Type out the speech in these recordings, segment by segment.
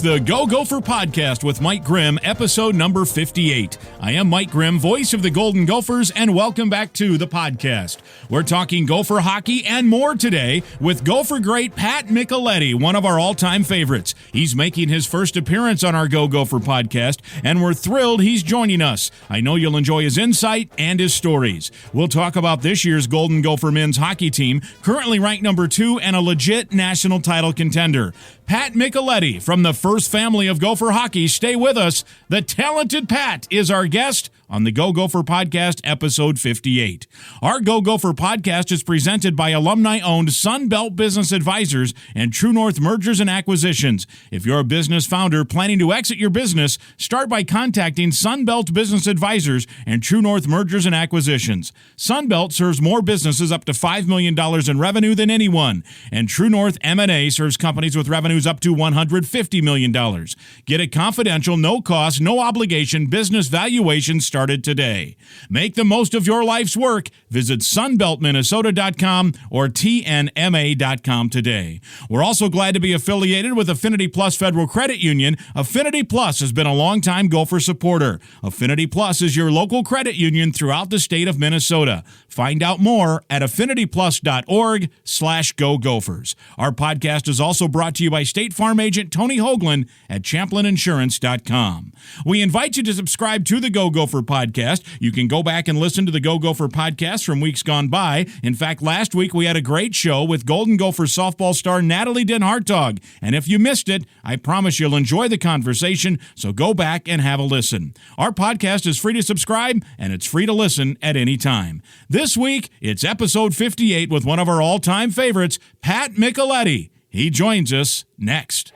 the Go Gopher podcast with Mike Grimm, episode number 58. I am Mike Grimm, voice of the Golden Gophers, and welcome back to the podcast. We're talking Gopher hockey and more today with Gopher great Pat Micheletti, one of our all-time favorites. He's making his first appearance on our Go Gopher podcast, and we're thrilled he's joining us. I know you'll enjoy his insight and his stories. We'll talk about this year's Golden Gopher men's hockey team, currently ranked number 2 and a legit national title contender. Pat Micheletti from the first family of Gopher hockey. Stay with us. The talented Pat is our guest on the Go Gopher podcast, episode 58. Our Go Gopher podcast is presented by alumni-owned Sunbelt Business Advisors and True North Mergers and Acquisitions. If you're a business founder planning to exit your business, start by contacting Sunbelt Business Advisors and True North Mergers and Acquisitions. Sunbelt serves more businesses up to $5 million in revenue than anyone, and True North M&A serves companies with revenues up to $150 million. Get a confidential, no-cost, no obligation business valuation started today. Make the most of your life's work. Visit sunbeltminnesota.com or tnma.com today. We're also glad to be affiliated with Affinity Plus Federal Credit Union. Affinity Plus has been a longtime Gopher supporter. Affinity Plus is your local credit union throughout the state of Minnesota. Find out more at affinityplus.org/Go Gophers. Our podcast is also brought to you by State Farm agent Tony Hoagland at ChamplinInsurance.com. We invite you to subscribe to the Go Gopher podcast. You can go back and listen to the Go Gopher podcast from weeks gone by. In fact, last week we had a great show with Golden Gopher softball star Natalie Den Hartog. And if you missed it, I promise you'll enjoy the conversation, so go back and have a listen. Our podcast is free to subscribe, and it's free to listen at any time. This week, it's episode 58 with one of our all-time favorites, Pat Micheletti. He joins us next.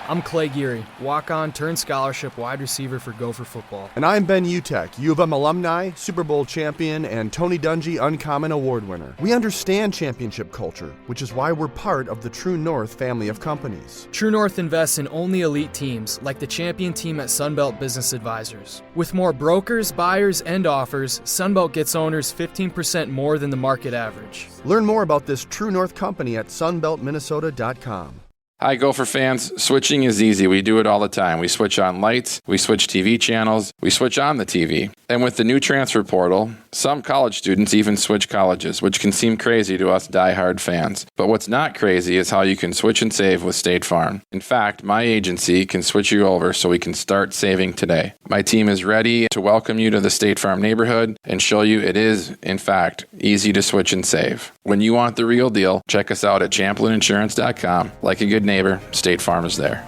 I'm Clay Geary, walk-on turned scholarship wide receiver for Gopher football. And I'm Ben Utek, U of M alumni, Super Bowl champion, and Tony Dungy Uncommon Award winner. We understand championship culture, which is why we're part of the True North family of companies. True North invests in only elite teams, like the champion team at Sunbelt Business Advisors. With more brokers, buyers, and offers, Sunbelt gets owners 15% more than the market average. Learn more about this True North company at sunbeltminnesota.com. Hi, Gopher fans. Switching is easy. We do it all the time. We switch on lights, we switch TV channels, we switch on the TV. And with the new transfer portal, some college students even switch colleges, which can seem crazy to us diehard fans. But what's not crazy is how you can switch and save with State Farm. In fact, my agency can switch you over so we can start saving today. My team is ready to welcome you to the State Farm neighborhood and show you it is, in fact, easy to switch and save. When you want the real deal, check us out at ChamplinInsurance.com. Like a good neighbor, State Farm is there.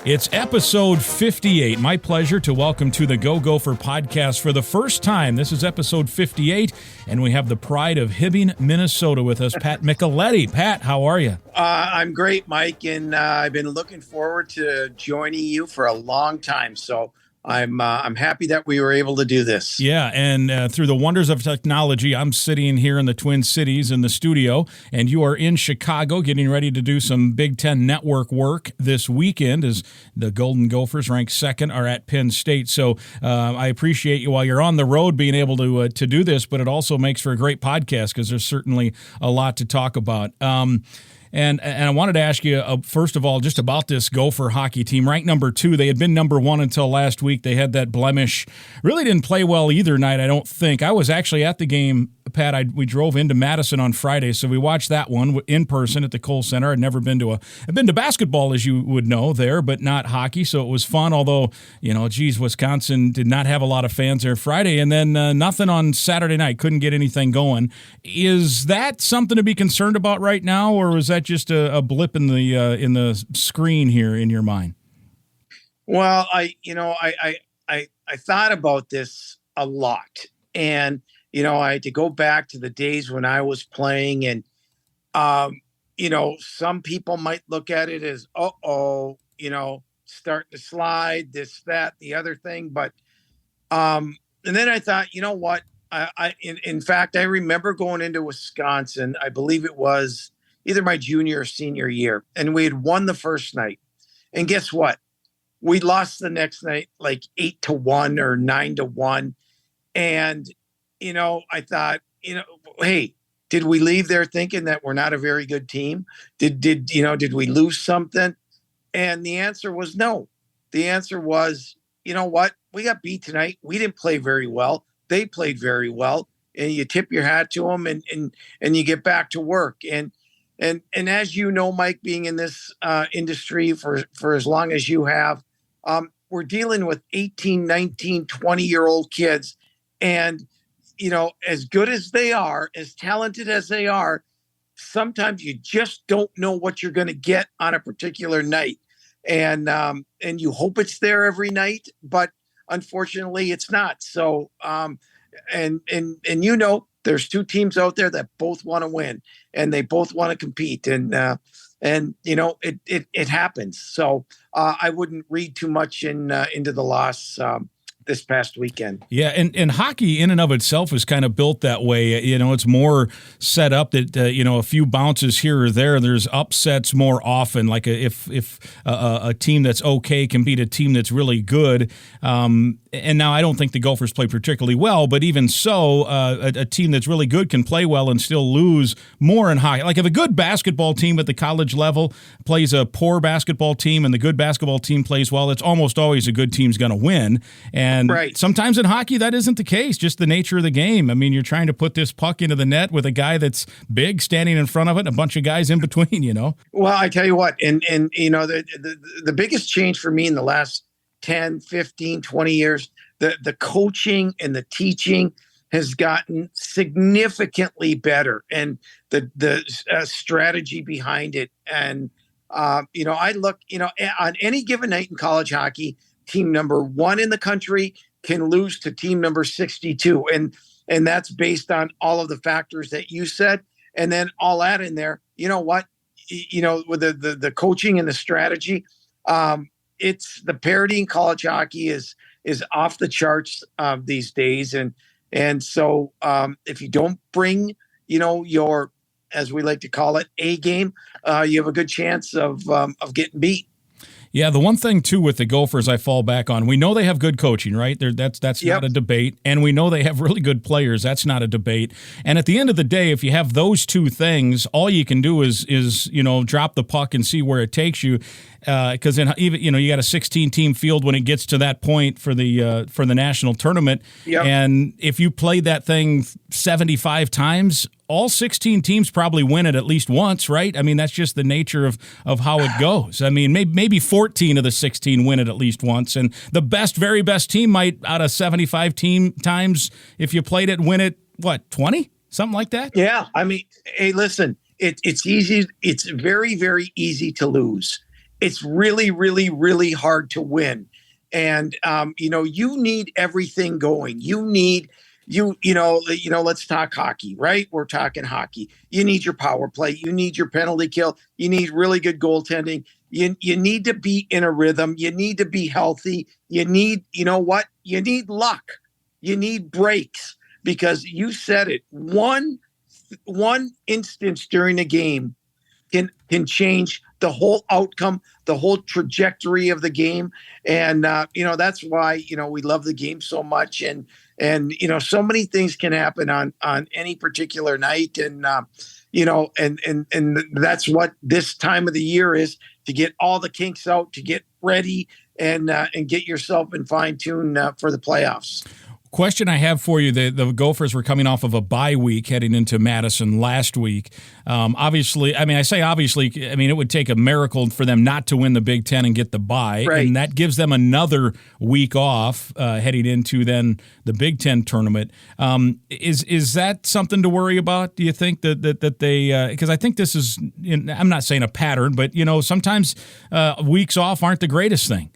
It's episode 58. My pleasure to welcome to the Go Gopher podcast for the first time. This is episode 58, and we have the pride of Hibbing, Minnesota with us, Pat Micheletti. Pat, how are you? I'm great, Mike, and I've been looking forward to joining you for a long time, so I'm happy that we were able to do this. Yeah, and through the wonders of technology, I'm sitting here in the Twin Cities in the studio, and you are in Chicago getting ready to do some Big Ten Network work this weekend as the Golden Gophers, ranked second, are at Penn State. So I appreciate you while you're on the road being able to do this, but it also makes for a great podcast because there's certainly a lot to talk about. And I wanted to ask you, first of all, just about this Gopher hockey team. Ranked number 2, they had been number 1 until last week. They had that blemish. Really didn't play well either night, I don't think. I was actually at the game, Pat. We drove into Madison on Friday, so we watched that one in person at the Kohl Center. I've been to basketball, as you would know, there, but not hockey, so it was fun. Although, Wisconsin did not have a lot of fans there Friday, and then nothing on Saturday night. Couldn't get anything going. Is that something to be concerned about right now, or was that just a blip in the screen here in your mind? Well, I thought about this a lot, and I had to go back to the days when I was playing, and some people might look at it as starting to slide, this, that, the other thing, but and then I thought, you know what? In fact, I remember going into Wisconsin. I believe it was either my junior or senior year, and we had won the first night. And guess what? We lost the next night like 8-1 or 9-1. And, I thought, hey, Did we leave there thinking that we're not a very good team? Did we lose something? And the answer was no. The answer was, you know what? We got beat tonight. We didn't play very well. They played very well. And you tip your hat to them and you get back to work. And as you know, Mike, being in this industry for as long as you have, we're dealing with 18, 19, 20-year-old kids. And, as good as they are, as talented as they are, sometimes you just don't know what you're going to get on a particular night. And you hope it's there every night, but unfortunately it's not. So, and there's two teams out there that both want to win and they both want to compete. And it happens. So I wouldn't read too much into the loss this past weekend. Yeah, and hockey in and of itself is kind of built that way. It's more set up that a few bounces here or there. There's upsets more often. Like if a team that's okay can beat a team that's really good. And now I don't think the Gophers play particularly well, but even so, a team that's really good can play well and still lose more in hockey. Like if a good basketball team at the college level plays a poor basketball team and the good basketball team plays well, it's almost always a good team's going to win. And right. Sometimes in hockey, that isn't the case, just the nature of the game. I mean, you're trying to put this puck into the net with a guy that's big standing in front of it and a bunch of guys in between, Well, I tell you what, and the biggest change for me in the last 10, 15, 20 years, the coaching and the teaching has gotten significantly better, and the strategy behind it. And, I look, on any given night in college hockey, team number 1 in the country can lose to team number 62. And that's based on all of the factors that you said. And then all that in there, with the coaching and the strategy, it's the parity in college hockey is off the charts these days. And so if you don't bring, your, as we like to call it, A game, you have a good chance of getting beat. Yeah, the one thing, too, with the Gophers I fall back on, we know they have good coaching, right? That's Yep. not a debate. And we know they have really good players. That's not a debate. And at the end of the day, if you have those two things, all you can do is drop the puck and see where it takes you. Because then even you got a 16-team field when it gets to that point for the national tournament. Yep. And if you play that thing 75 times, all 16 teams probably win it at least once, right? I mean, that's just the nature of how it goes. I mean, maybe 14 of the 16 win it at least once, and the very best team might, out of 75 times, if you played it, win it, 20? Something like that? Yeah. I mean, hey, listen, it's easy. It's very, very easy to lose. It's really, really, really hard to win. And, you need everything going. Let's talk hockey, right? We're talking hockey. You need your power play. You need your penalty kill. You need really good goaltending. You need to be in a rhythm. You need to be healthy. You need, you need luck. You need breaks, because you said it. One instance during a game can change the whole outcome, the whole trajectory of the game. And, that's why, we love the game so much. And so many things can happen on any particular night. And, and that's what this time of the year is, to get all the kinks out, to get ready and get yourself in fine tune for the playoffs. Question I have for you, the Gophers were coming off of a bye week heading into Madison last week. Obviously, it would take a miracle for them not to win the Big Ten and get the bye. Right. And that gives them another week off heading into then the Big Ten tournament. Is that something to worry about, do you think, that they – because I think this is – I'm not saying a pattern, but, sometimes weeks off aren't the greatest thing.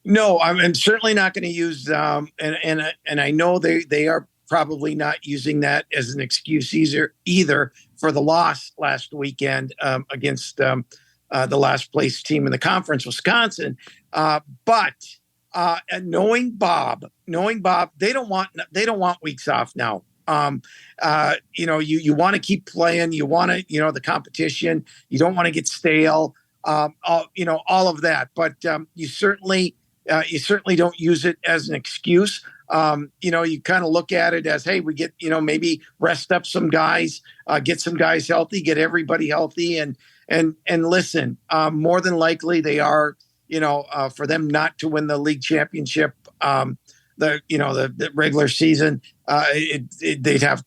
No, I'm certainly not going to use, and I know they are probably not using that as an excuse either for the loss last weekend against the last place team in the conference, Wisconsin. But knowing Bob, they don't want weeks off now. You want to keep playing. You want to, the competition. You don't want to get stale. All of that. But you certainly don't use it as an excuse. You kind of look at it as, hey, we get, maybe rest up some guys, get some guys healthy, get everybody healthy, and listen. More than likely, they are, for them not to win the league championship, the regular season, they'd have,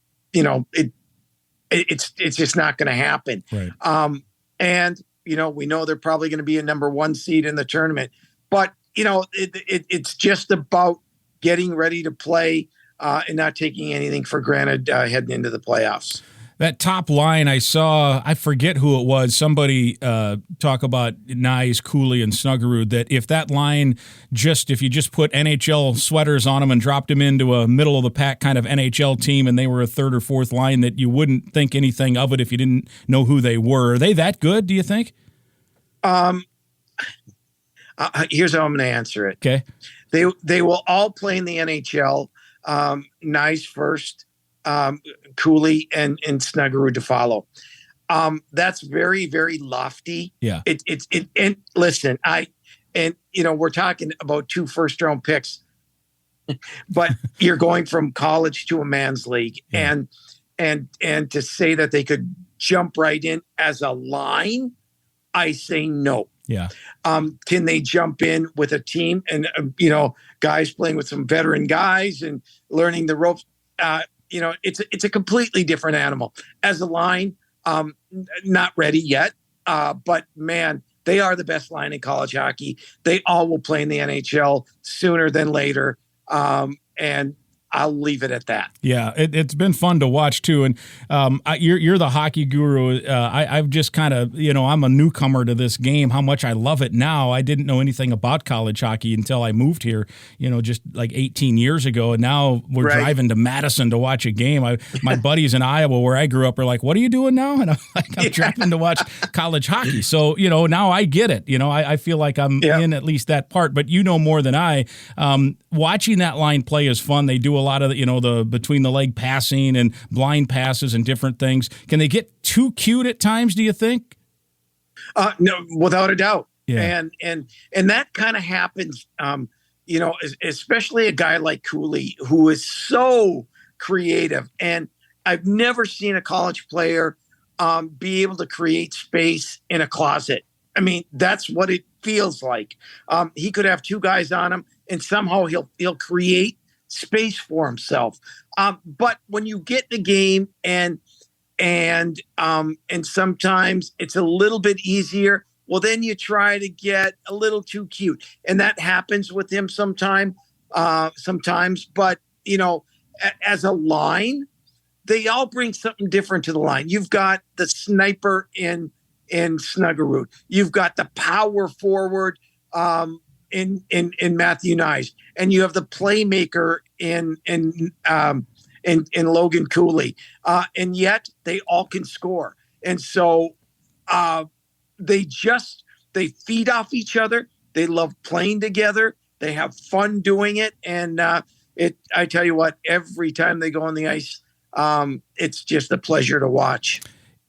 it's just not going to happen. Right. And we know they're probably going to be a number 1 seed in the tournament, but it's just about getting ready to play and not taking anything for granted heading into the playoffs. That top line I saw, I forget who it was, somebody talk about Nyes, Cooley, and Snuggerud, that if that line if you just put NHL sweaters on them and dropped them into a middle-of-the-pack kind of NHL team and they were a third or fourth line, that you wouldn't think anything of it if you didn't know who they were. Are they that good, do you think? Here's how I'm going to answer it. Okay. They will all play in the NHL. Nyes first. Cooley and Snuggerud to follow. That's very, very lofty. Yeah. And listen, we're talking about 2 first-round picks, but you're going from college to a man's league, yeah. and to say that they could jump right in as a line, I say no. Yeah. Can they jump in with a team and guys playing with some veteran guys and learning the ropes? It's a completely different animal. As a line, not ready yet, but man, they are the best line in college hockey. They all will play in the NHL sooner than later, and I'll leave it at that. Yeah, it's been fun to watch too. And you're the hockey guru. I've just kind of, I'm a newcomer to this game. How much I love it now. I didn't know anything about college hockey until I moved here, just like 18 years ago. And now we're driving to Madison to watch a game. My buddies in Iowa, where I grew up, are like, "What are you doing now?" And I'm driving to watch college hockey. So now I get it. I feel like I'm in at least that part. But more than I. Watching that line play is fun. They do a lot of the between the leg passing and blind passes and different things. Can they get too cute at times, do you think? No, without a doubt. Yeah. And that kind of happens, especially a guy like Cooley, who is so creative. And I've never seen a college player be able to create space in a closet. I mean, that's what it feels like. He could have 2 guys on him, and somehow he'll create space for himself. But when you get the game and sometimes it's a little bit easier, well, then you try to get a little too cute, and that happens with him sometimes. But as a line, they all bring something different to the line. You've got the sniper in Snuggerud. You've got the power forward in Matthew Nyes, and you have the playmaker in Logan Cooley, and yet they all can score. And so they feed off each other. They love playing together. They have fun doing it, and I tell you what, every time they go on the ice, it's just a pleasure to watch.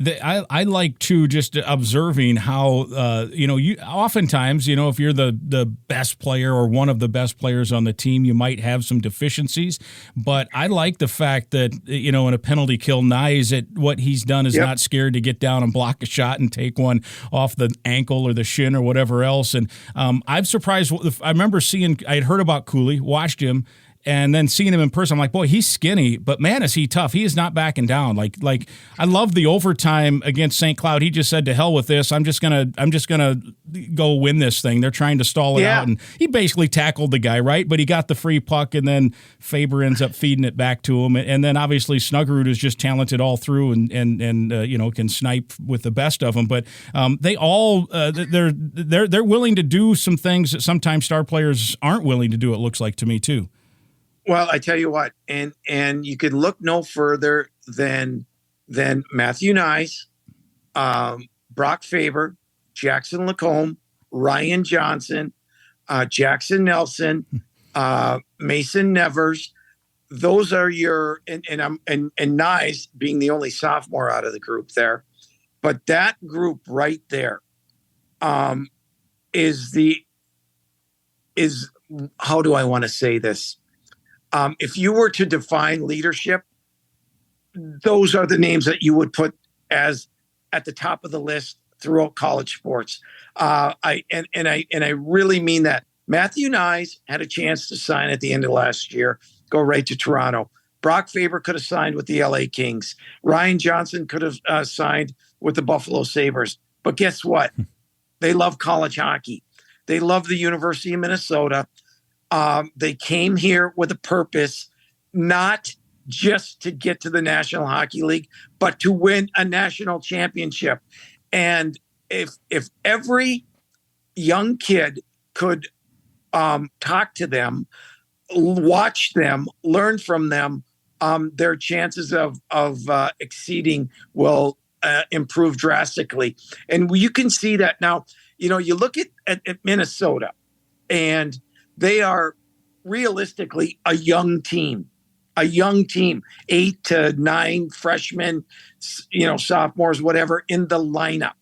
I like to just observing how, you oftentimes, if you're the best player or one of the best players on the team, you might have some deficiencies. But I like the fact that, in a penalty kill, Nyes, what he's done is not scared to get down and block a shot and take one off the ankle or the shin or whatever else. And I'm surprised. I remember I'd heard about Cooley, watched him, and then seeing him in person, I'm like, boy, he's skinny, but man, is he tough. He is not backing down. Like I love the overtime against St. Cloud. He just said, to hell with this. I'm just gonna go win this thing. They're trying to stall it out. And he basically tackled the guy, right? But he got the free puck, and then Faber ends up feeding it back to him. And then obviously Snuggerud is just talented all through and can snipe with the best of them. But they all, they're willing to do some things that sometimes star players aren't willing to do, it looks like to me too. Well, I tell you what, and you could look no further than Matthew Nyes, Brock Faber, Jackson Lacombe, Ryan Johnson, Jackson Nelson, Mason Nevers. Those are your and Nyes being the only sophomore out of the group there, but that group right there is how do I want to say this? If you were to define leadership, those are the names that you would put as at the top of the list throughout college sports. I really mean that. Matthew Nyes had a chance to sign at the end of last year, go right to Toronto. Brock Faber could have signed with the LA Kings. Ryan Johnson could have signed with the Buffalo Sabres. But guess what? They love college hockey. They love the University of Minnesota. They came here with a purpose, not just to get to the National Hockey League, but to win a national championship. And if every young kid could talk to them, watch them, learn from them, their chances of exceeding will improve drastically. And you can see that now. You look at Minnesota, and they are realistically a young team, 8 to 9 freshmen, sophomores, whatever, in the lineup.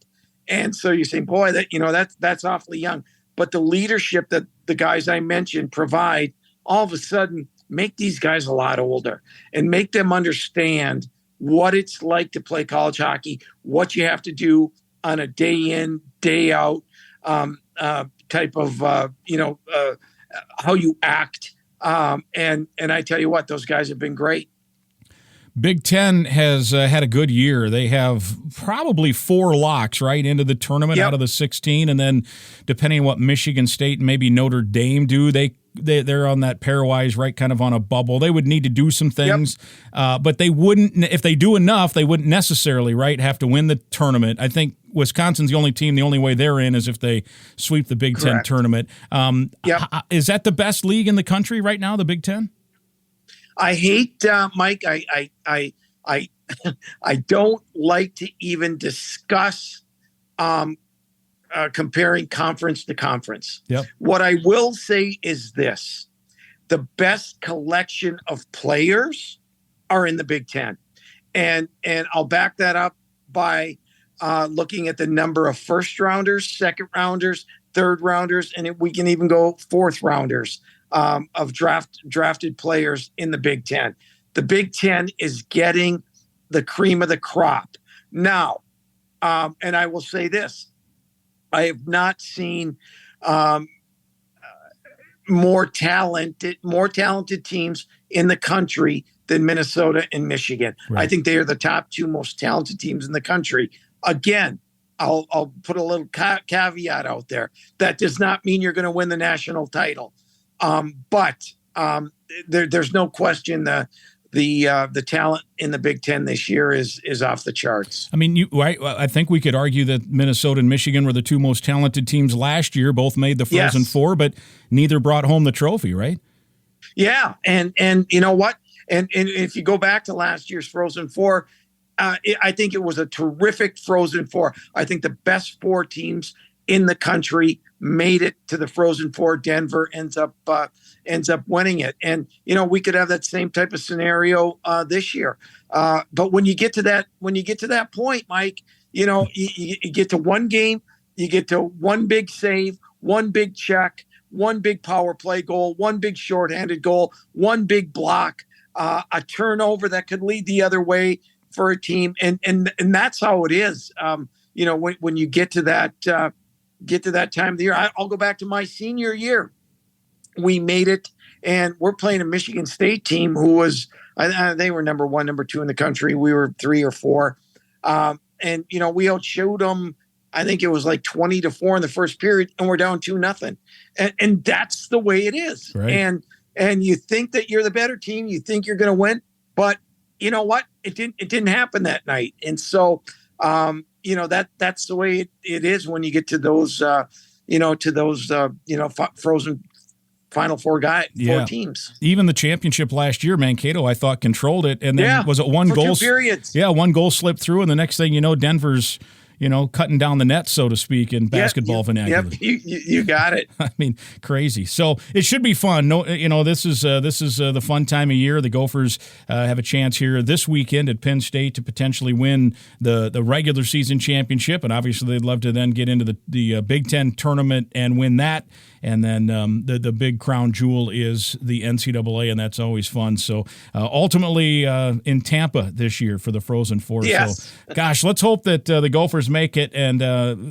And so you say, boy, that's awfully young. But the leadership that the guys I mentioned provide, all of a sudden make these guys a lot older and make them understand what it's like to play college hockey, what you have to do on a day in, day out type of, how you act. And I tell you what, those guys have been great. Big Ten has had a good year. They have probably 4 locks right into the tournament out of the 16, and then depending on what Michigan State and maybe Notre Dame do, they're on that pairwise, right, kind of on a bubble. They would need to do some things, but they wouldn't. If they do enough, they wouldn't necessarily, right, have to win the tournament. I think Wisconsin's the only team. The only way they're in is if they sweep the Big Ten tournament. Is that the best league in the country right now, the Big Ten? I hate Mike. I don't like to even discuss comparing conference to conference. Yep. What I will say is this: the best collection of players are in the Big Ten, and I'll back that up by looking at the number of first rounders, second rounders, third rounders, and we can even go fourth rounders. Of drafted players in the Big Ten. The Big Ten is getting the cream of the crop. Now, and I will say this, I have not seen more talented teams in the country than Minnesota and Michigan. Right. I think they are the top 2 most talented teams in the country. Again, I'll put a little caveat out there. That does not mean you're going to win the national title. But there's no question the talent in the Big Ten this year is off the charts. I mean, I think we could argue that Minnesota and Michigan were the 2 most talented teams last year. Both made the Frozen Four, but neither brought home the trophy, right? Yeah, and you know what? And if you go back to last year's Frozen Four, I think it was a terrific Frozen Four. I think the best 4 teams in the country made it to the Frozen Four. Denver ends up winning it, and we could have that same type of scenario this year. But when you get to that point, Mike, you get to one game, you get to one big save, one big check, one big power play goal, one big shorthanded goal, one big block, a turnover that could lead the other way for a team, and that's how it is. When you get to that. Get to that time of the year. I'll go back to my senior year. We made it, and we're playing a Michigan State team who was, they were number 1, number 2 in the country. We were 3 or 4. And, we outshowed them. I think it was like 20-4 in the first period, and we're down 2-0. And that's the way it is. Right. And you think that you're the better team. You think you're going to win. But you know what? It didn't happen that night. And so, that's the way it is when you get to those, Frozen Final Four teams. Even the championship last year, Mankato, I thought, controlled it, and then was it one goal? 2 periods. Yeah, one goal slipped through, and the next thing you know, Denver's cutting down the net, so to speak, in basketball vernacular. Yep, you got it. I mean, crazy. So it should be fun. No, this is the fun time of year. The Gophers have a chance here this weekend at Penn State to potentially win the regular season championship, and obviously they'd love to then get into the Big Ten tournament and win that. And then the big crown jewel is the NCAA, and that's always fun. So ultimately in Tampa this year for the Frozen Four. Yes. So, gosh, let's hope that the Gophers make it, and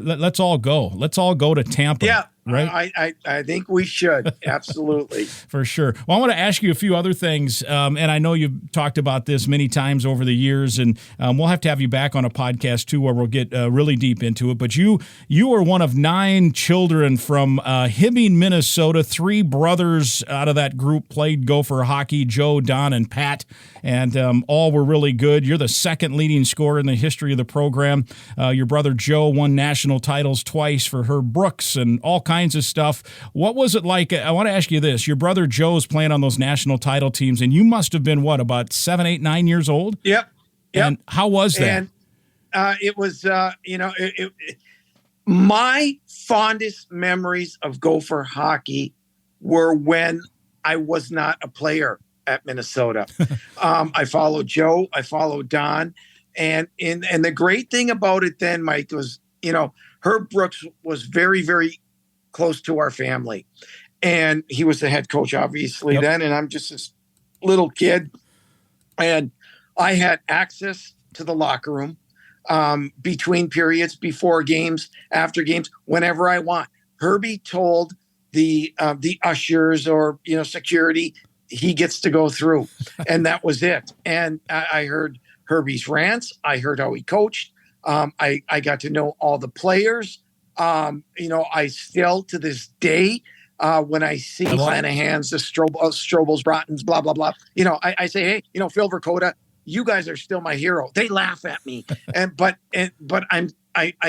let's all go. Let's all go to Tampa. Yeah. Right? I think we should. Absolutely. For sure. Well, I want to ask you a few other things, and I know you've talked about this many times over the years, and we'll have to have you back on a podcast, too, where we'll get really deep into it. But you are one of 9 children from Hibbing, Minnesota. 3 brothers out of that group played Gopher hockey, Joe, Don, and Pat, and all were really good. You're the second leading scorer in the history of the program. Your brother Joe won national titles twice for Herb Brooks and all kinds of stuff. What was it like? I want to ask you this. Your brother Joe's playing on those national title teams, and you must have been, about 7, 8, 9 years old? Yep. And how was that? And it was, my fondest memories of Gopher hockey were when I was not a player at Minnesota. I followed Joe. I followed Don. And the great thing about it then, Mike, was, Herb Brooks was very, very close to our family. And he was the head coach, obviously, then. And I'm just this little kid. And I had access to the locker room between periods, before games, after games, whenever I want. Herbie told the ushers or, security, he gets to go through. And that was it. And I heard Herbie's rants. I heard how he coached. I got to know all the players. I still to this day, when I see Clanahan's, the Strobels, Brottons, blah, blah, blah, I say, hey, Phil Verkota, you guys are still my hero. They laugh at me. But I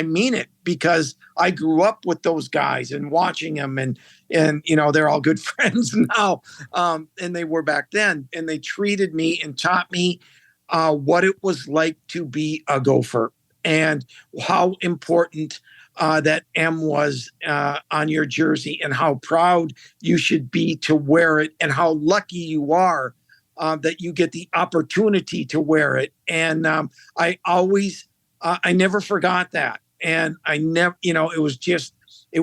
mean it, because I grew up with those guys and watching them, and they're all good friends now. And they were back then, and they treated me and taught me what it was like to be a Gopher, and how important that M was on your jersey, and how proud you should be to wear it, and how lucky you are that you get the opportunity to wear it. And I never forgot that. And I never, it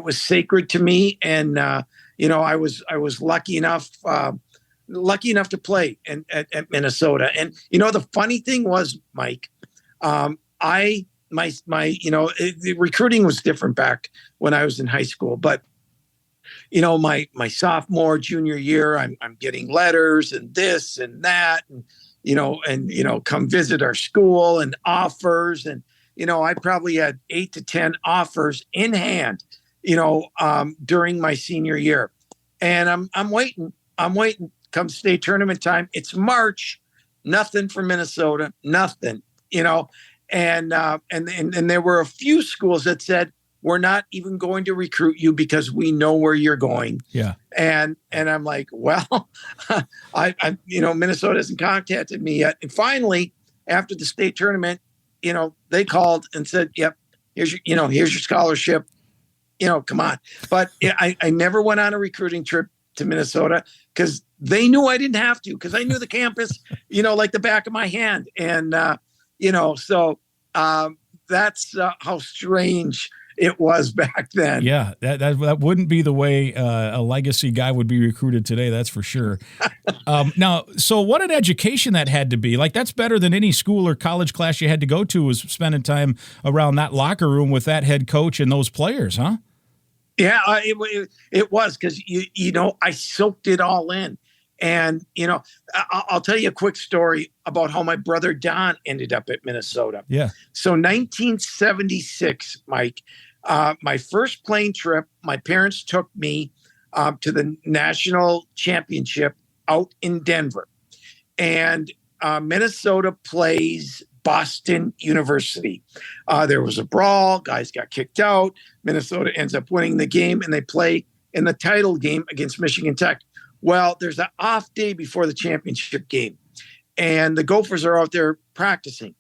was sacred to me. And, I was lucky enough to play at Minnesota. And, the funny thing was, Mike, the recruiting was different back when I was in high school, but my sophomore, junior year, I'm getting letters and this and that, and come visit our school, and offers, and I probably had 8 to 10 offers in hand, during my senior year, and I'm waiting. Come state tournament time, it's March, nothing from Minnesota, nothing, And there were a few schools that said, we're not even going to recruit you because we know where you're going. Yeah. And I'm like, well, Minnesota hasn't contacted me yet. And finally, after the state tournament, they called and said, yep, here's your scholarship, come on. But I never went on a recruiting trip to Minnesota, because they knew I didn't have to, because I knew the campus, like the back of my hand. And, so that's how strange it was back then. Yeah, that wouldn't be the way a legacy guy would be recruited today, that's for sure. Now, so what an education that had to be. Like, that's better than any school or college class you had to go to, was spending time around that locker room with that head coach and those players, huh? Yeah, it was, because, I soaked it all in. And, I'll tell you a quick story about how my brother Don ended up at Minnesota. Yeah. So 1976, Mike, my first plane trip, my parents took me to the national championship out in Denver. And Minnesota plays Boston University. There was a brawl. Guys got kicked out. Minnesota ends up winning the game, and they play in the title game against Michigan Tech. Well, there's an off day before the championship game, and the Gophers are out there practicing.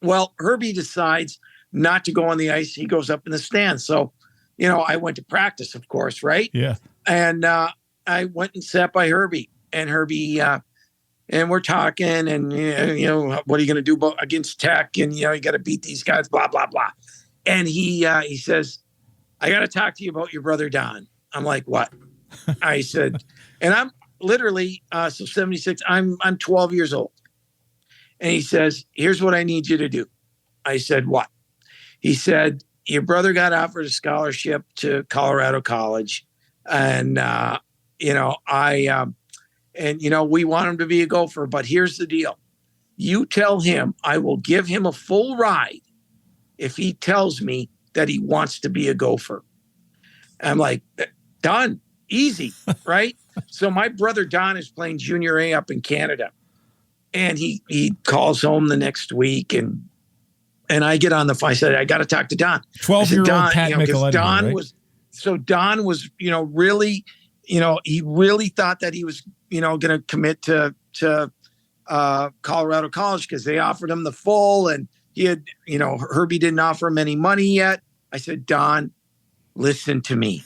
Well, Herbie decides not to go on the ice. He goes up in the stands. So, I went to practice, of course, right? Yeah. And I went and sat by Herbie, and Herbie, and we're talking, and what are you going to do against Tech? And you got to beat these guys, blah blah blah. And he says, "I got to talk to you about your brother Don." I'm like, "What?" I said, and I'm literally so 76. I'm 12 years old, and he says, "Here's what I need you to do." I said, "What?" He said, "Your brother got offered a scholarship to Colorado College, and we want him to be a Gopher, but here's the deal. You tell him I will give him a full ride if he tells me that he wants to be a Gopher." I'm like, done, easy, right? So my brother Don is playing junior A up in Canada, and he calls home the next week, and I get on the phone. I said, "I got to talk to Don." 12-year-old Pat Micheletti. Don right? Don was, really, he really thought that he was, going to commit to Colorado College because they offered him the full, and he had, Herbie didn't offer him any money yet. I said, "Don, listen to me."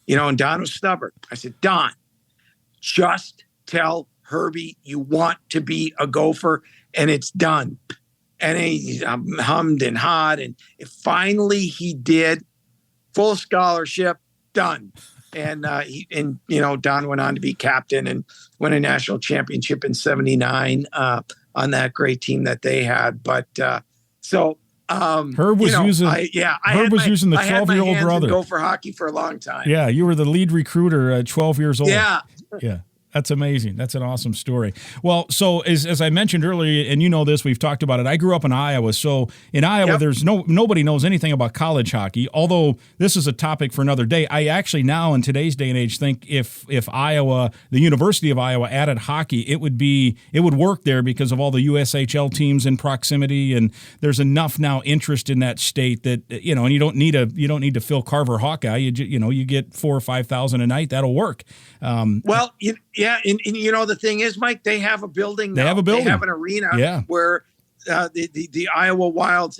And Don was stubborn. I said, "Don, just tell Herbie you want to be a Gopher, and it's done." And he hummed and hawed, and finally he did. Full scholarship, done. And Don went on to be captain and win a national championship in '79 on that great team that they had. But Herb was using the 12-year-old brother. Go for hockey for a long time. Yeah, you were the lead recruiter at 12 years old. Yeah. Yeah. That's amazing. That's an awesome story. Well, so as I mentioned earlier, and you know this, we've talked about it. I grew up in Iowa. So in Iowa, there's nobody knows anything about college hockey, although this is a topic for another day. I actually now in today's day and age think if Iowa, the University of Iowa added hockey, it would work there because of all the USHL teams in proximity, and there's enough now interest in that state that and you don't need to Phil Carver Hawkeye. You get 4,000 or 5,000 a night. That'll work. Yeah, and the thing is, Mike, they have a building now. They have a building. They have an arena where the Iowa Wilds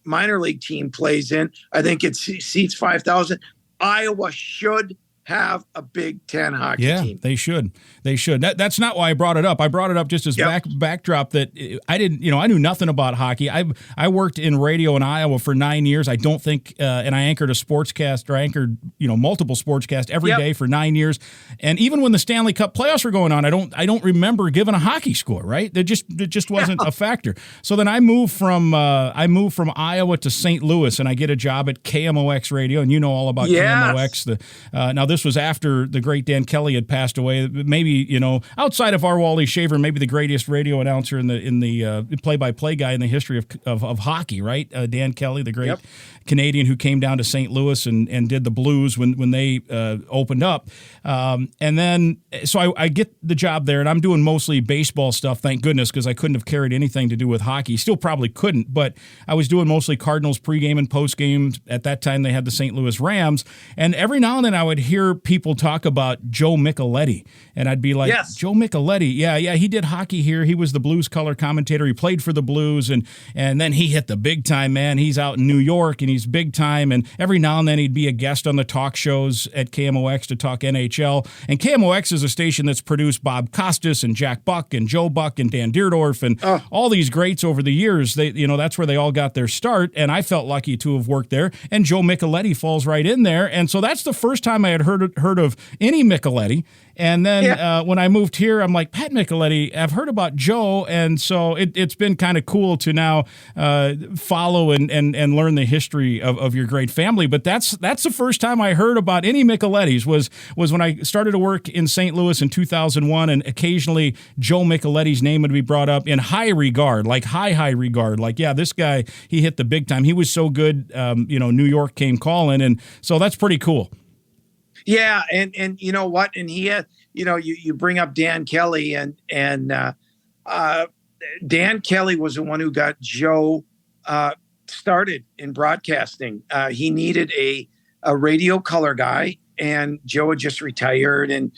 minor league team plays in. I think it seats 5,000. Iowa should have a Big Ten hockey team. They should. That's not why I brought it up. I brought it up just as backdrop that I didn't, I knew nothing about hockey. I worked in radio in Iowa for 9 years. I don't think, and I anchored a sportscast, or I anchored, multiple sportscasts every day for 9 years. And even when the Stanley Cup playoffs were going on, I don't remember giving a hockey score, right? It just wasn't a factor. So then I moved from Iowa to St. Louis, and I get a job at KMOX Radio, and you know all about KMOX. Now this was after the great Dan Kelly had passed away. Maybe, outside of R. Wally Shaver, maybe the greatest radio announcer in the play-by-play guy in the history of hockey, right? Dan Kelly, the great Canadian who came down to St. Louis and did the Blues when they opened up. And then, so I get the job there, and I'm doing mostly baseball stuff, thank goodness, because I couldn't have carried anything to do with hockey. Still probably couldn't, but I was doing mostly Cardinals pregame and postgame. At that time, they had the St. Louis Rams. And every now and then I would hear people talk about Joe Micheletti, and I'd be like, Joe Micheletti, yeah, he did hockey here. He was the Blues color commentator. He played for the Blues, and then he hit the big time, man. He's out in New York, and he's big time, and every now and then he'd be a guest on the talk shows at KMOX to talk NHL. And KMOX is a station that's produced Bob Costas and Jack Buck and Joe Buck and Dan Deerdorf and all these greats over the years. That's where they all got their start, and I felt lucky to have worked there, and Joe Micheletti falls right in there. And so that's the first time I had heard of any Micheletti. And then when I moved here, I'm like, Pat Micheletti, I've heard about Joe. And so it's been kind of cool to now follow and learn the history of your great family. But that's the first time I heard about any Michelettis was when I started to work in St. Louis in 2001. And occasionally Joe Micheletti's name would be brought up in high regard, like high regard. Like, this guy, he hit the big time. He was so good, New York came calling. And so that's pretty cool. Yeah, and you know what? And he had, you bring up Dan Kelly, and Dan Kelly was the one who got Joe started in broadcasting. He needed a radio color guy, and Joe had just retired and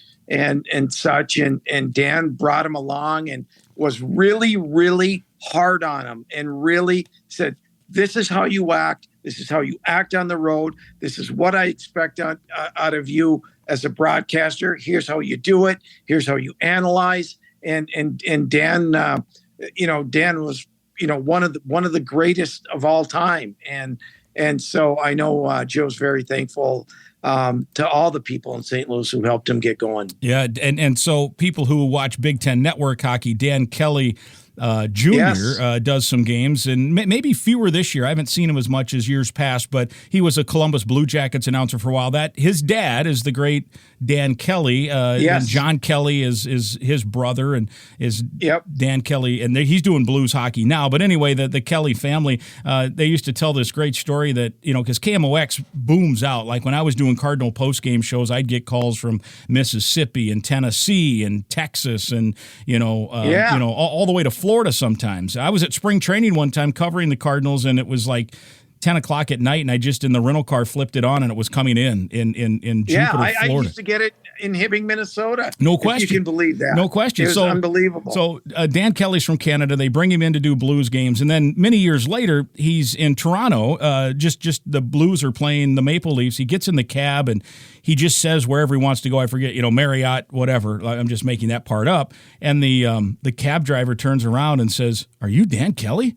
such, and Dan brought him along and was really, really hard on him, and really said, this is how you act. This is how you act on the road. This is what I expect out of you as a broadcaster. Here's how you do it. Here's how you analyze. And Dan, Dan was, one of the greatest of all time. And so I know Joe's very thankful to all the people in St. Louis who helped him get going. Yeah, and so people who watch Big Ten Network hockey, Dan Kelly Jr. Does some games, and maybe fewer this year. I haven't seen him as much as years past, but he was a Columbus Blue Jackets announcer for a while. That his dad is the great Dan Kelly. And John Kelly is his brother, and is Dan Kelly, and he's doing Blues hockey now. But anyway, the Kelly family, they used to tell this great story that, because KMOX booms out. Like when I was doing Cardinal post-game shows, I'd get calls from Mississippi and Tennessee and Texas and, all the way to Florida sometimes. I was at spring training one time covering the Cardinals, and it was like 10 o'clock at night, and I just in the rental car flipped it on, and it was coming in Jupiter, Florida. I used to get it in Hibbing, Minnesota. No question. If you can believe that. No question. It was unbelievable. So Dan Kelly's from Canada. They bring him in to do Blues games, and then many years later, he's in Toronto. Just the Blues are playing the Maple Leafs. He gets in the cab, and he just says wherever he wants to go. I forget, Marriott, whatever. I'm just making that part up. And the cab driver turns around and says, "Are you Dan Kelly?"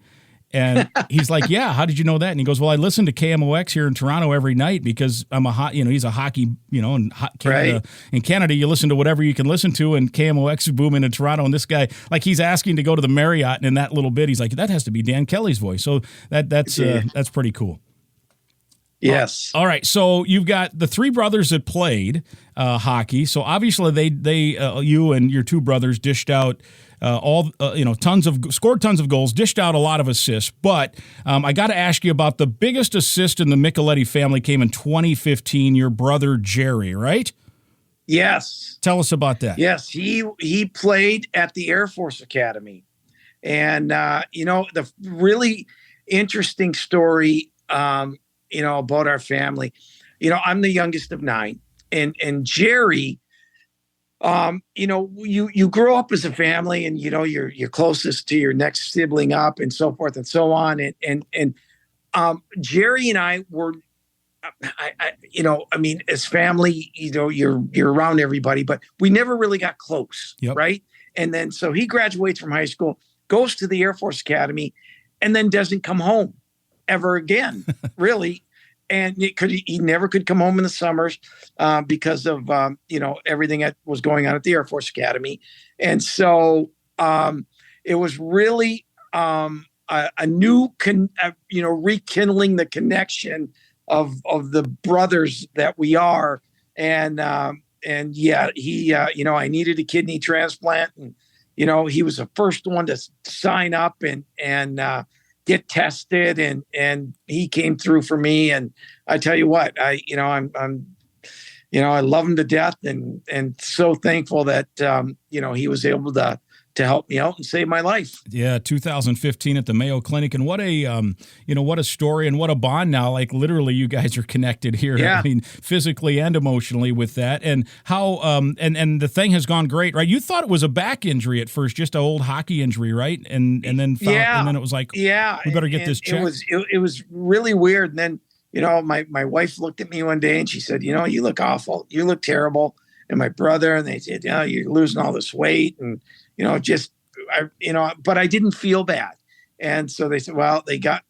And he's like, "Yeah, how did you know that?" And he goes, "Well, I listen to KMOX here in Toronto every night because I'm he's a hockey, in Canada. Right. In Canada, you listen to whatever you can listen to, and KMOX is booming in Toronto." And this guy, like, he's asking to go to the Marriott, and in that little bit, he's like, "That has to be Dan Kelly's voice." So that's pretty cool. Yes. All right. So you've got the three brothers that played hockey. So obviously they you and your two brothers dished out scored tons of goals, dished out a lot of assists. But I got to ask you about the biggest assist in the Micheletti family came in 2015. Your brother Jerry, right? Yes. Tell us about that. Yes, he played at the Air Force Academy, and the really interesting story. About our family. I'm the youngest of 9, and Jerry, you grow up as a family, and you're closest to your next sibling up, and so forth and so on. And Jerry and I were, as family, you're around everybody, but we never really got close, right? And then so he graduates from high school, goes to the Air Force Academy, and then doesn't come home ever again, really. And he never could come home in the summers because of, everything that was going on at the Air Force Academy. And so it was really a new, rekindling the connection of the brothers that we are. And he, I needed a kidney transplant, and, he was the first one to sign up and get tested, and he came through for me. And I tell you what, I love him to death, and so thankful that, he was able to help me out and save my life. Yeah. 2015 at the Mayo Clinic. And what a story and what a bond now. Like literally you guys are connected here. Yeah. I mean, physically and emotionally with that. And how, and the thing has gone great, right? You thought it was a back injury at first, just an old hockey injury, right? And then and then it was like, we better get this checked. It was really weird. And then, my wife looked at me one day and she said, "You look awful. You look terrible." And my brother, and they said, "You're losing all this weight." And, but I didn't feel bad. And so they said, well, they got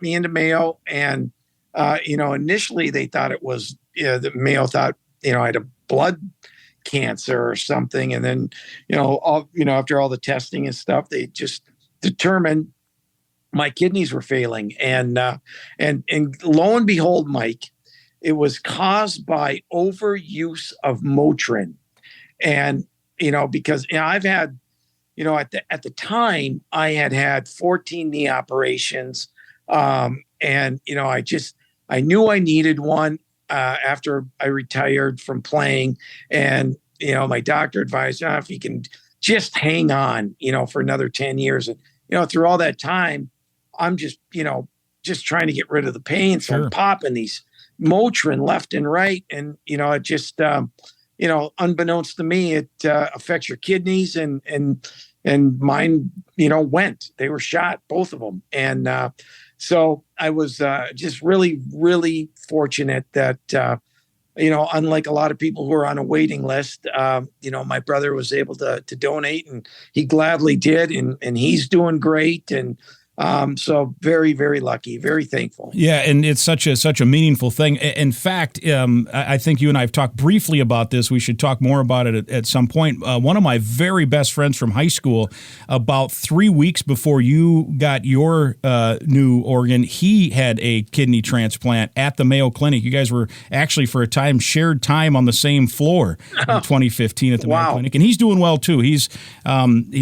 me into Mayo. And, initially they thought it was, the Mayo thought, I had a blood cancer or something. And then, after all the testing and stuff, they just determined my kidneys were failing. And lo and behold, Mike, it was caused by overuse of Motrin. And, because I've had, at the time I had 14 knee operations. And, I knew I needed one after I retired from playing. And, my doctor advised, if you can just hang on, for another 10 years. And, through all that time, I'm just trying to get rid of the pain. So I'm popping these Motrin left and right. And, it just, unbeknownst to me, it affects your kidneys, and mine, went. They were shot, both of them. And So I was just really, really fortunate that, unlike a lot of people who are on a waiting list, my brother was able to donate, and he gladly did. And he's doing great. And so very, very lucky, very thankful. Yeah, and it's such a meaningful thing. In fact, I think you and I have talked briefly about this. We should talk more about it at some point. One of my very best friends from high school, about 3 weeks before you got your new organ, he had a kidney transplant at the Mayo Clinic. You guys were actually, for a time, shared time on the same floor in 2015 at the Mayo Clinic, and he's doing well too. He's living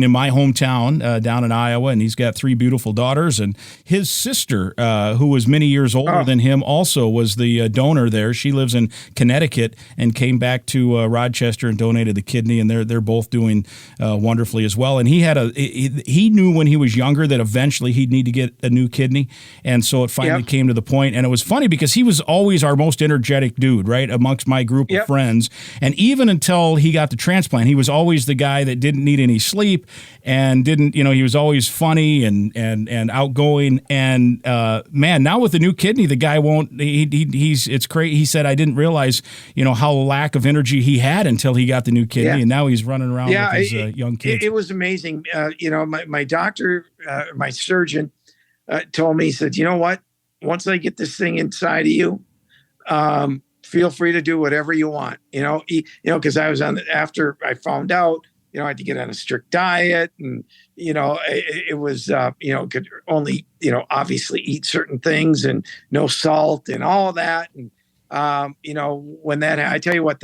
in my hometown down in Iowa, and he's got 3 beautiful daughters. And his sister, who was many years older than him, also was the donor there. She lives in Connecticut and came back to Rochester and donated the kidney, and they're both doing wonderfully as well. And he knew when he was younger that eventually he'd need to get a new kidney, and so it finally came to the point. And it was funny because he was always our most energetic dude, right, amongst my group of friends. And even until he got the transplant, he was always the guy that didn't need any sleep and didn't, he was always funny and outgoing. And man, now with the new kidney, the guy won't. It's crazy. He said, I didn't realize how lack of energy he had until he got the new kidney, and now he's running around with his young kids. It was amazing. My doctor, my surgeon, told me, he said, you know what? Once I get this thing inside of you, feel free to do whatever you want. Because I was after I found out. I had to get on a strict diet, and, it was, could only, obviously eat certain things and no salt and all that. And, when that, I tell you what,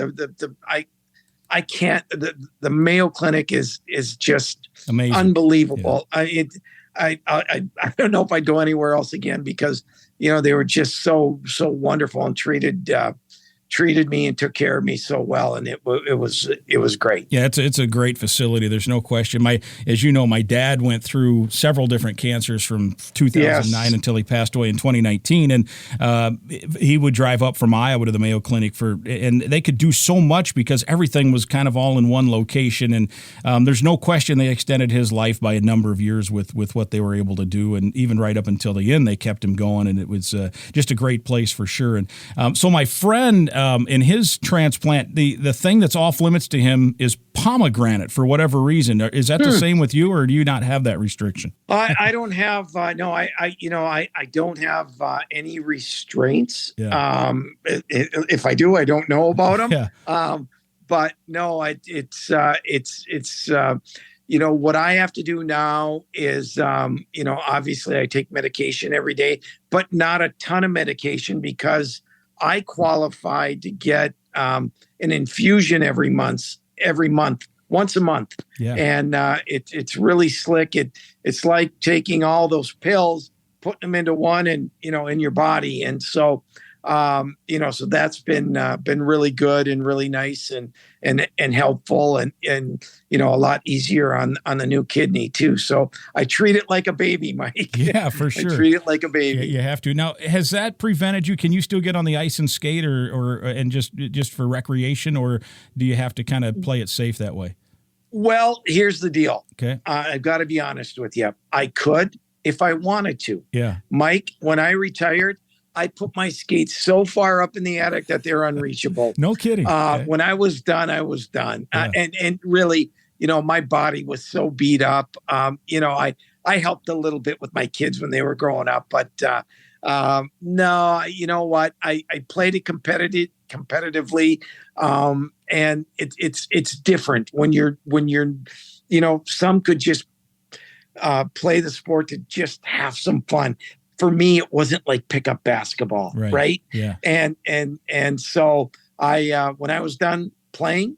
I can't, the Mayo Clinic is just amazing, unbelievable. Yeah. I don't know if I'd go anywhere else again, because, they were just so wonderful and treated me and took care of me so well, and it was great. Yeah, it's a great facility. There's no question. As you know, my dad went through several different cancers from 2009 until he passed away in 2019, and he would drive up from Iowa to the Mayo Clinic and they could do so much because everything was kind of all in one location. And there's no question they extended his life by a number of years with what they were able to do, and even right up until the end, they kept him going, and it was just a great place for sure. And so my friend. In his transplant, the thing that's off limits to him is pomegranate for whatever reason. Is that the same with you, or do you not have that restriction? I don't have I don't have any restraints. Yeah. If I do, I don't know about them. Yeah. But no, it's what I have to do now is, obviously I take medication every day, but not a ton of medication, because I qualified to get an infusion every month, once a month. Yeah. And it's really slick. It's like taking all those pills, putting them into one, and in your body. And so so that's been really good and really nice and helpful, and a lot easier on the new kidney too. So I treat it like a baby, Mike. Yeah, for sure. I treat it like a baby. Yeah, you have to. Now, has that prevented you? Can you still get on the ice and skate, or just for recreation, or do you have to kind of play it safe that way? Well, here's the deal. Okay, I've got to be honest with you. I could if I wanted to. Yeah, Mike, when I retired, I put my skates so far up in the attic that they're unreachable. No kidding. Okay. When I was done, I was done. Yeah. And really, my body was so beat up. I helped a little bit with my kids when they were growing up, but no, you know what? I played it competitively. And it's different when you're, some could just play the sport to just have some fun. For me, it wasn't like pickup basketball, right? Yeah. And so I, when I was done playing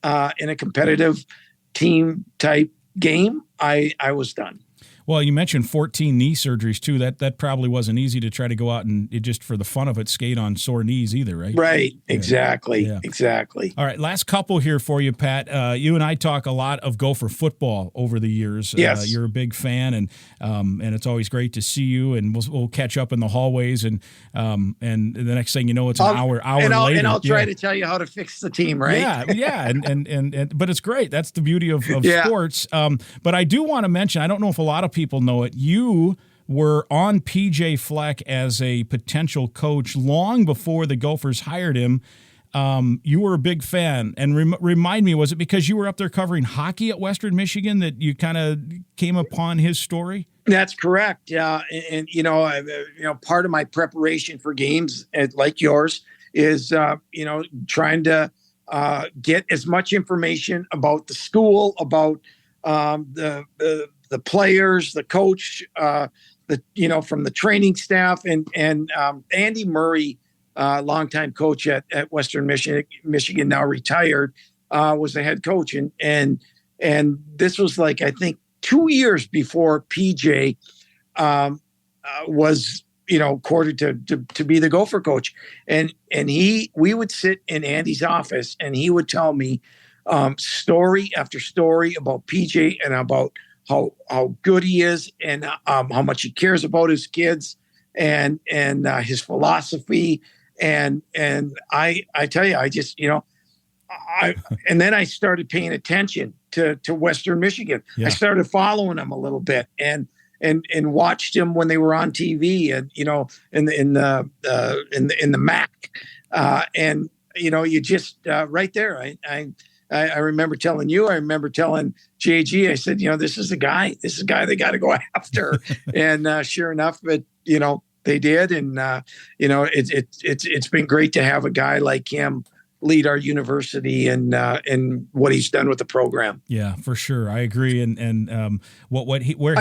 in a competitive team type game, I was done. Well, you mentioned 14 knee surgeries too. That probably wasn't easy to try to go out and just for the fun of it skate on sore knees either, right? Right. Exactly. Yeah. Exactly. All right. Last couple here for you, Pat. You and I talk a lot of Gopher football over the years. Yes. You're a big fan, and it's always great to see you. And we'll catch up in the hallways, and the next thing you know, it's an hour later. And I'll try to tell you how to fix the team, right? Yeah. And but it's great. That's the beauty of sports. But I do want to mention, I don't know if a lot of people know it. You were on PJ Fleck as a potential coach long before the Gophers hired him. You were a big fan. And remind me, was it because you were up there covering hockey at Western Michigan that you kind of came upon his story? That's correct. And part of my preparation for games, like yours, is trying to get as much information about the school, about the players, the coach, from the training staff, and Andy Murray, longtime coach at Western Michigan, now retired, was the head coach, and this was like, I think, 2 years before PJ was courted to be the Gopher coach, and we would sit in Andy's office, and he would tell me story after story about PJ and about how good he is, and how much he cares about his kids, and his philosophy, and I tell you, I just and then I started paying attention to Western Michigan. Yeah. I started following them a little bit, and watched them when they were on TV, and in the MAC, and you just right there. I remember telling you. I remember telling JG. I said, this is a guy. This is a guy they got to go after. And sure enough, they did, and it's been great to have a guy like him lead our university and what he's done with the program. Yeah, for sure. I agree. And I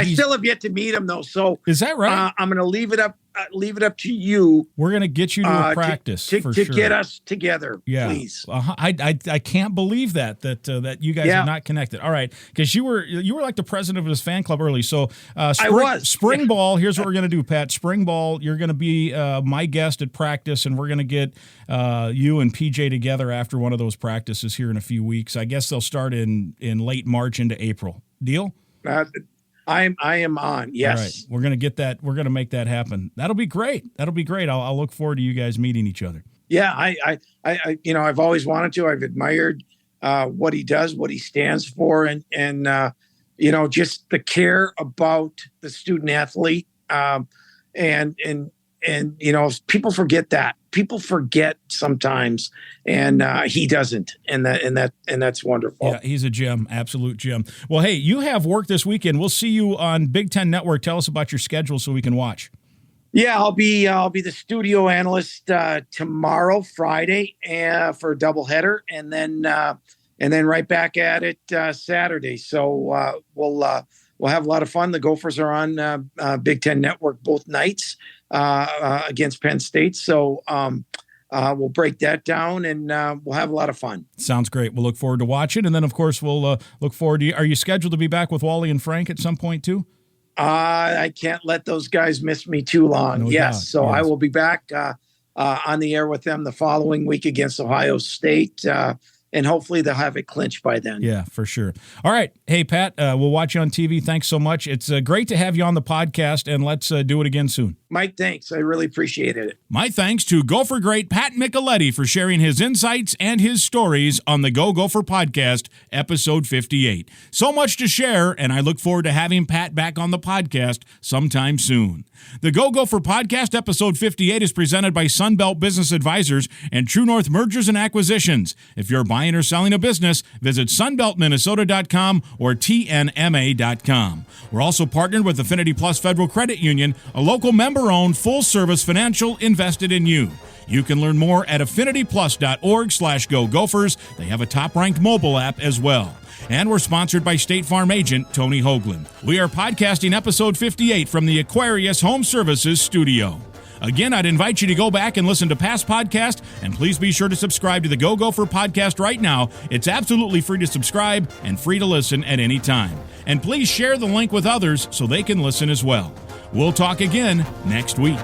still have yet to meet him though. So is that right? I'm going to leave it up to you. We're going to get you to a practice to sure. get us together, yeah. Please. I can't believe that you guys are not connected. All right, because you were like the president of his fan club early. So I was. Spring ball. Here's what we're going to do, Pat. Spring ball. You're going to be my guest at practice, and we're going to get you and PJ together after one of those practices here in a few weeks. I guess they'll start in late March into April. Deal? I am on. Yes. All right. We're going to get that. We're going to make that happen. That'll be great. I'll look forward to you guys meeting each other. Yeah. I've always wanted to. I've admired what he does, what he stands for, and just the care about the student athlete. And people forget that. People forget sometimes, and he doesn't, and that's wonderful. Yeah, he's a gem, absolute gem. Well, hey, you have work this weekend. We'll see you on Big Ten Network. Tell us about your schedule so we can watch. Yeah, I'll be the studio analyst tomorrow, Friday, for a doubleheader, and then right back at it Saturday. So we'll have a lot of fun. The Gophers are on Big Ten Network both nights against Penn State. So we'll break that down, and we'll have a lot of fun. Sounds great. We'll look forward to watching. And then, of course, we'll look forward to you. Are you scheduled to be back with Wally and Frank at some point, too? I can't let those guys miss me too long. No yes. doubt. So yes. I will be back on the air with them the following week against Ohio State. And hopefully they'll have it clinched by then. Yeah, for sure. All right. Hey, Pat, we'll watch you on TV. Thanks so much. It's great to have you on the podcast, and let's do it again soon. Mike, thanks. I really appreciated it. My thanks to Gopher great Pat Micheletti for sharing his insights and his stories on the Go Gopher podcast, episode 58. So much to share, and I look forward to having Pat back on the podcast sometime soon. The Go Gopher podcast, episode 58, is presented by Sunbelt Business Advisors and True North Mergers and Acquisitions. If you're buying or selling a business, visit sunbeltminnesota.com or tnma.com. We're also partnered with Affinity Plus Federal Credit Union, a local member-owned, full-service financial invested in you. You can learn more at affinityplus.org/GoGophers. They have a top-ranked mobile app as well. And we're sponsored by State Farm agent Tony Hoagland. We are podcasting episode 58 from the Aquarius Home Services studio. Again, I'd invite you to go back and listen to past podcasts, and please be sure to subscribe to the Go Gopher podcast right now. It's absolutely free to subscribe and free to listen at any time. And please share the link with others so they can listen as well. We'll talk again next week.